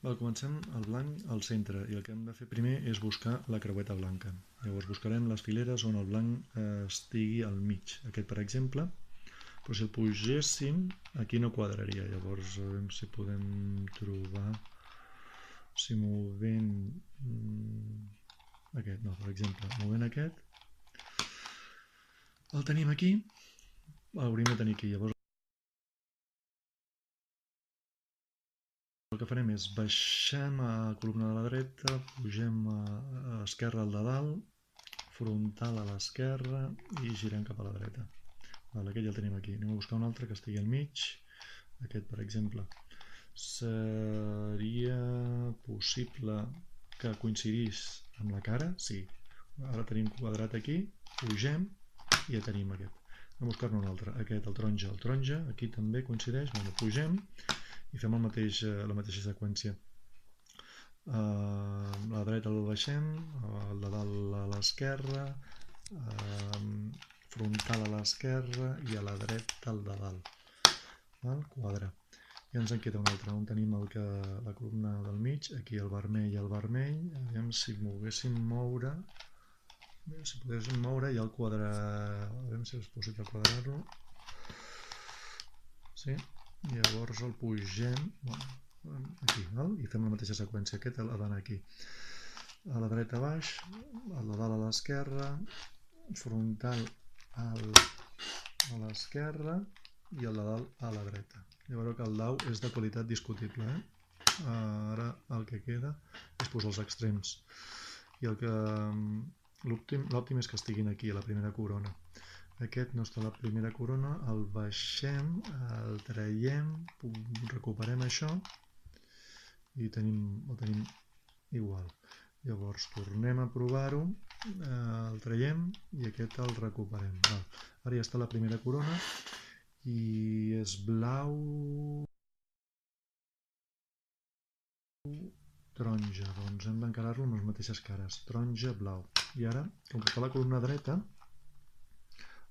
Comencem el blanc al centre i el que hem de fer primer és buscar la creueta blanca. Llavors buscarem les fileres on el blanc estigui al mig. Aquest, per exemple, però si el pugéssim, aquí no quadraria. Llavors, a veure si podem trobar... Si movent... Aquest, no, per exemple, movent aquest, el tenim aquí, l'hauríem de tenir aquí. Llavors, el que farem és baixem a la columna de la dreta, pugem a l'esquerra al de dalt, frontal a l'esquerra i girem cap a la dreta. Aquest ja el tenim aquí. Anem a buscar un altre que estigui al mig. Aquest, per exemple. Seria possible que coincidís amb la cara? Sí. Ara tenim quadrat aquí, pugem i ja tenim aquest. Anem a buscar-ne un altre. Aquest, el taronja. El taronja aquí també coincideix. Bueno, pugem i fem la mateixa seqüència. La dreta el baixem, el de dalt a l'esquerra, frontal a l'esquerra i a la dreta el de dalt. Quadre. I ens en queda un altre, on tenim la columna del mig, aquí el vermell i el vermell. Aviam si volguéssim moure, si poguéssim moure ja el quadre, a veure si és possible quadrar-lo. Sí, llavors el pugem aquí, i fem la mateixa seqüència. Aquest ha d'anar aquí. A la dreta baix, el de dalt a l'esquerra, frontal a l'esquerra i el de dalt a la dreta. Ja veureu que el dau és de qualitat discutible. Ara el que queda és posar els extrems. I l'òptim és que estiguin aquí, a la primera corona. Aquest no està a la primera corona, el baixem, el traiem, recuperem això i el tenim igual. Llavors tornem a provar-ho, el traiem i aquest el recuperem. Ara ja està la primera corona i és blau taronja, doncs hem d'encarar-lo amb les mateixes cares, taronja, blau. I ara, com que està a la columna dreta,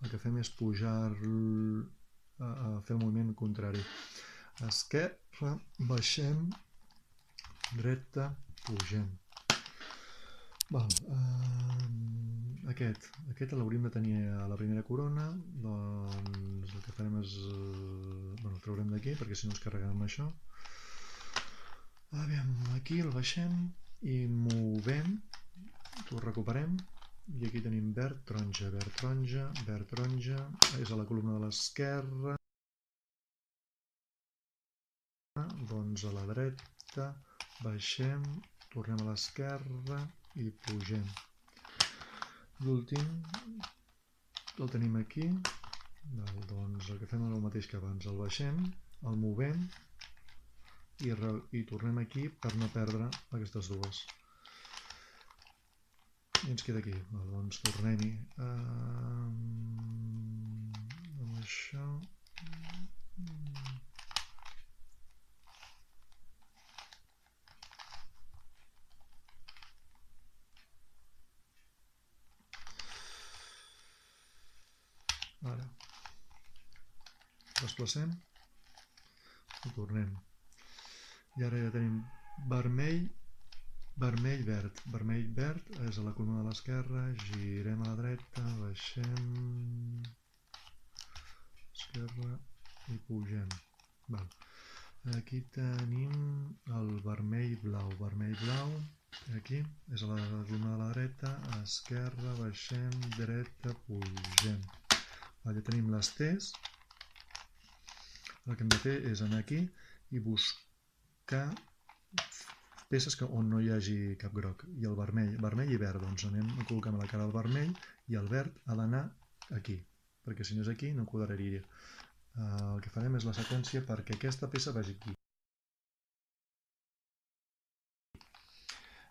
el que fem és pujar, fer el moviment contrari. Esquerra, baixem, dreta, pugem. Aquest l'hauríem de tenir a la primera corona, doncs el que farem és... el traurem d'aquí perquè si no ens carregarem això. Aquí el baixem i movem, ho recuperem i aquí tenim verd, taronja, verd, taronja, verd, taronja, és a la columna de l'esquerra, doncs a la dreta, baixem, tornem a l'esquerra i pugem. L'últim el tenim aquí, doncs el que fem és el mateix que abans, el baixem, el movem i tornem aquí per no perdre aquestes dues. I ens queda aquí, doncs tornem-hi amb això. Ara desplacem i tornem. I ara ja tenim vermell, vermell, verd. Vermell, verd és a la columna de l'esquerra, girem a la dreta, baixem, esquerra i pugem. Aquí tenim el vermell, blau. Vermell, blau, aquí és a la columna de la dreta, esquerra, baixem, dreta, pugem. Ja tenim les T's. El que hem de fer és anar aquí i buscar peces on no hi hagi cap groc. I el vermell i verd, doncs col·loquem a la cara el vermell i el verd ha d'anar aquí, perquè si no és aquí no quadraria. El que farem és la seqüència perquè aquesta peça vagi aquí.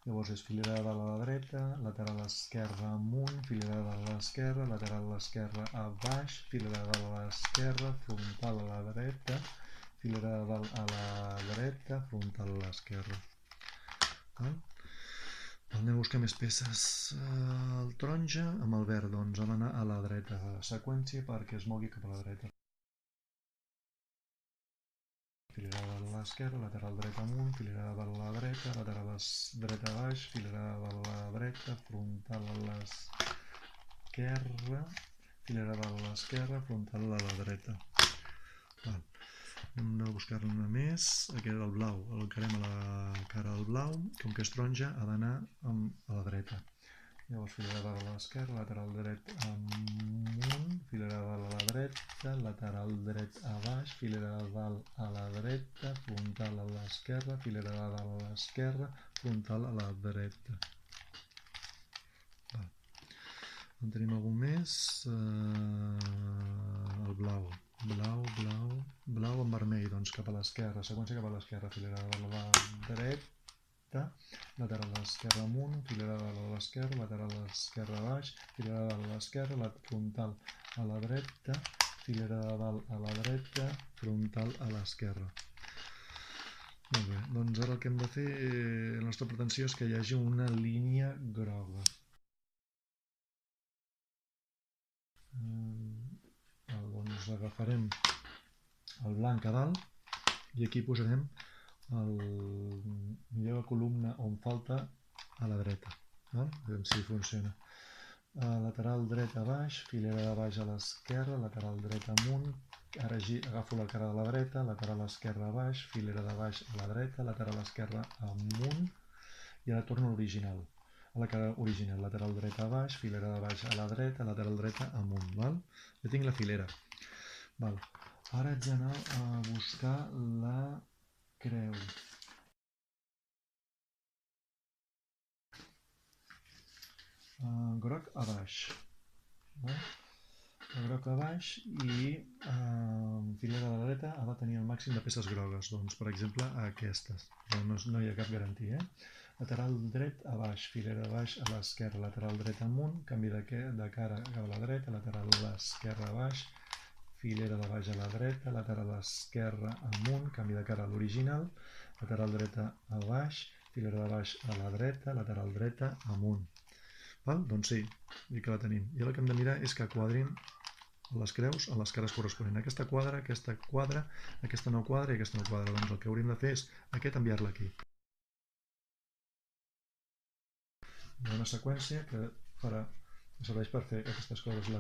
Llavors és filera de la dreta, lateral esquerra amunt, filera de l'esquerra, lateral esquerra a baix, filera de l'esquerra, frontal a la dreta, filera de dalt a la dreta, frontal a l'esquerra. Anem a buscar més peces. El taronja amb el verd, doncs ha d'anar a la dreta. Seqüència perquè es mogui cap a la dreta. filera de l'esquerra, lateral dret amunt, filera de la dreta, lateral dreta baix, filera de la dreta, frontal a l'esquerra, filera de l'esquerra, frontal a la dreta. Val. Hem de buscar-ne més. Aquest era el blau, el encarem a la cara del blau, com que és taronja ha d'anar a la dreta. Llavors filera de l'esquerra, lateral dret amunt, filera de la dreta, lateral dret a baix, filera de dalt a la dreta, frontal a l'esquerra, filera de dalt a l'esquerra, frontal a la dreta. Va. En tenim algun més? El blau. Blau amb vermell, doncs cap a l'esquerra, seqüència cap a l'esquerra, filera de la dreta, lateral esquerra amunt, filera de l'esquerra, lateral esquerra baix, filera de l'esquerra, frontal a la dreta, filera de dalt a la dreta, frontal a l'esquerra. Molt bé, doncs ara el que hem de fer, la nostra pretensió és que hi hagi una línia groga. Doncs agafarem el blanc a dalt i aquí posarem millor la columna on falta a la dreta. A veure si funciona. Lateral dret a baix, filera de baix a l'esquerra, lateral dret amunt, ara agafo la cara de la dreta, lateral esquerra a baix, filera de baix a la dreta, lateral esquerra amunt i ara torno a l'original. A la cara original, lateral dreta a baix, filera de baix a la dreta, lateral dreta amunt. Val? Ja tinc la filera. Val. Ara haig d'anar a buscar la creu. Groc a baix. Groc a baix i filera de la dreta ha de tenir el màxim de peces grogues. Doncs, per exemple, aquestes. No hi ha cap garantia. Lateral dret a baix, filera de baix a l'esquerra, lateral dret amunt, canvi de cara a la dreta, lateral a l'esquerra a baix, filera de baix a la dreta, lateral esquerra amunt, canvi de cara a l'original, lateral dreta a baix, filera de baix a la dreta, lateral dreta amunt. Val? Doncs sí, i que la tenim. I el que hem de mirar és que quadrin les creus a les cares corresponents. Aquesta quadra, aquesta no quadra i aquesta no quadra. Doncs el que hauríem de fer és aquest enviar-la aquí. Hi ha una seqüència que serveix per fer aquestes coses.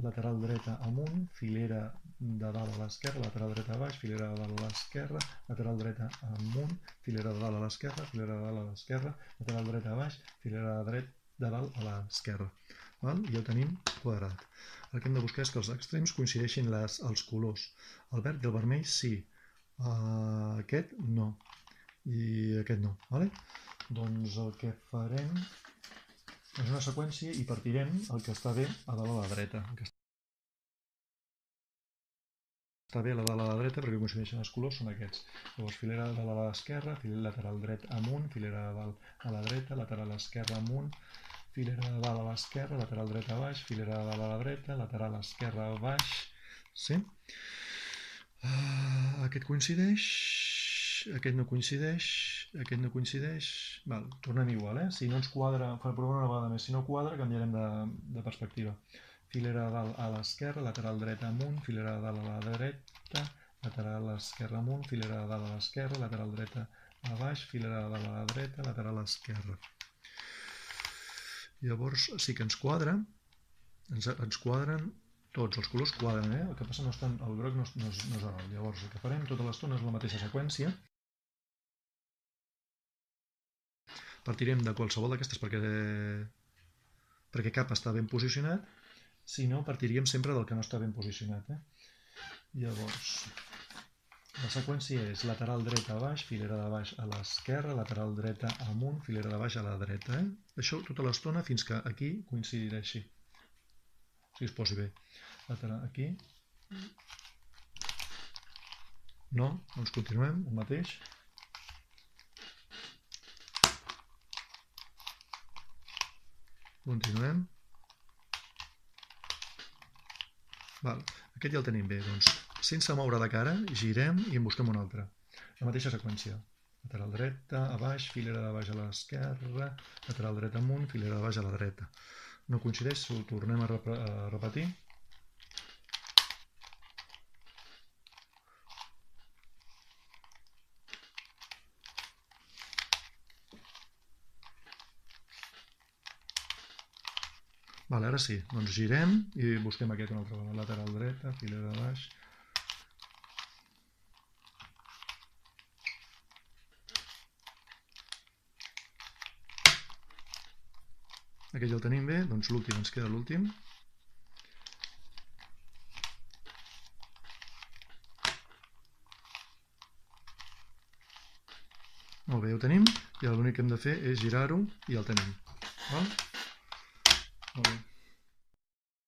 Lateral dreta amunt, filera de dalt a l'esquerra, lateral dreta a baix, filera de dalt a l'esquerra, lateral dreta amunt, filera de dalt a l'esquerra, filera de dalt a l'esquerra, lateral dreta a baix, filera de dalt a l'esquerra. I ja ho tenim quadrat. El que hem de buscar és que els extrems coincideixin els colors. El verd i el vermell sí, aquest no i aquest no. Doncs el que farem és una seqüència i partirem el que està bé a dalt a la dreta. El que està bé a dalt a la dreta perquè coincideixen els colors són aquests. Llavors filera de dalt a l'esquerra, lateral dret amunt, filera de dalt a la dreta, lateral esquerra amunt, filera de dalt a l'esquerra, lateral dret a baix, filera de dalt a la dreta, lateral esquerra a baix. Sí? Aquest coincideix, aquest no coincideix, aquest no coincideix. Val, tornem igual, si no ens quadra, provem una vegada més, si no quadra canviarem de perspectiva. Filera de dalt a l'esquerra, lateral dret amunt, filera de dalt a la dreta, lateral esquerra amunt, filera de dalt a l'esquerra, lateral dreta a baix, filera de dalt a la dreta, lateral esquerra. Llavors sí que ens quadra, ens quadren tots, els colors quadren, el que passa el groc no és a dalt. Llavors el que farem tota l'estona és la mateixa seqüència. Partirem de qualsevol d'aquestes perquè cap està ben posicionat, si no partiríem sempre del que no està ben posicionat. Llavors, la seqüència és lateral dreta a baix, filera de baix a l'esquerra, lateral dreta amunt, filera de baix a la dreta. Això tota l'estona fins que aquí coincideixi. Si es posi bé. Lateral aquí. No, doncs continuem, el mateix. Continuem. Aquest ja el tenim bé, doncs sense moure de cara, girem i en busquem un altre. La mateixa seqüència. Lateral dreta a baix, filera de baix a l'esquerra, lateral dreta amunt, filera de baix a la dreta. No coincideix, ho tornem a repetir. Vale, ara sí, doncs girem i busquem aquest una altra vegada. Lateral dreta, filera baix. Aquest ja el tenim bé, doncs l'últim, ens queda l'últim. Molt bé, ja ho tenim, i l'únic que hem de fer és girar-ho i ja el tenim. Val? Molt bé.